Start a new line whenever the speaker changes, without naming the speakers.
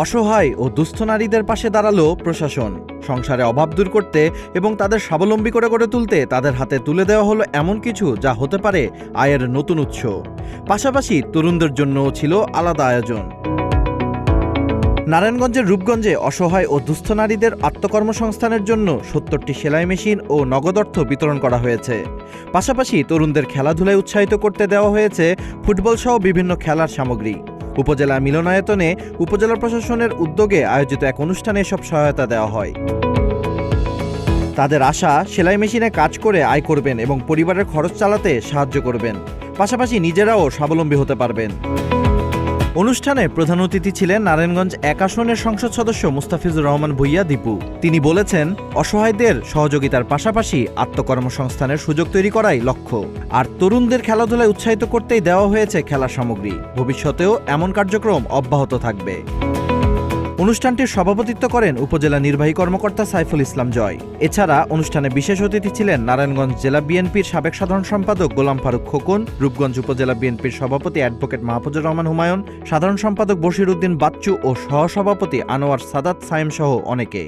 অসহায় ও দুস্থ নারীদের পাশে দাঁড়ালো প্রশাসন। সংসারে অভাব দূর করতে এবং তাদের স্বাবলম্বী করে গড়ে তুলতে তাদের হাতে তুলে দেওয়া হলো এমন কিছু যা হতে পারে আয়ের নতুন উৎস। পাশাপাশি তরুণদের জন্যও ছিল আলাদা আয়োজন। নারায়ণগঞ্জের রূপগঞ্জে অসহায় ও দুস্থ নারীদের আত্মকর্মসংস্থানের জন্য ৭০টি সেলাই মেশিন ও নগদ অর্থ বিতরণ করা হয়েছে। পাশাপাশি তরুণদের খেলাধুলায় উৎসাহিত করতে দেওয়া হয়েছে ফুটবল সহ বিভিন্ন খেলার সামগ্রী। উপজেলা মিলনায়তনে উপজেলা প্রশাসনের উদ্যোগে আয়োজিত এক অনুষ্ঠানে এসব সহায়তা দেওয়া হয়। তাদের আশা, সেলাই মেশিনে কাজ করে আয় করবেন এবং পরিবারের খরচ চালাতে সাহায্য করবেন, পাশাপাশি নিজেরাও স্বাবলম্বী হতে পারবেন। অনুষ্ঠানে প্রধান অতিথি ছিলেন নারায়ণগঞ্জ ১ আসনের সংসদ সদস্য মুস্তাফিজুর রহমান ভূঁইয়া দীপু। তিনি বলেছেন, অসহায়দের সহযোগিতার পাশাপাশি আত্মকর্মসংস্থানের সুযোগ তৈরি করাই লক্ষ্য। আর তরুণদের খেলাধুলায় উৎসাহিত করতেই দেওয়া হয়েছে খেলার সামগ্রী। ভবিষ্যতেও এমন কার্যক্রম অব্যাহত থাকবে। অনুষ্ঠানটির সভাপতিত্ব করেন উপজেলা নির্বাহী কর্মকর্তা সাইফুল ইসলাম জয়। এছাড়া অনুষ্ঠানে বিশেষ অতিথি ছিলেন নারায়ণগঞ্জ জেলা বিএনপির সাবেক সাধারণ সম্পাদক গোলাম ফারুক খোকন, রূপগঞ্জ উপজেলা বিএনপির সভাপতি অ্যাডভোকেট মাহফুজুর রহমান হুমায়ুন, সাধারণ সম্পাদক বশির উদ্দিন বাচ্চু ও সহসভাপতি আনোয়ার সাদাত সায়েম সহ অনেকে।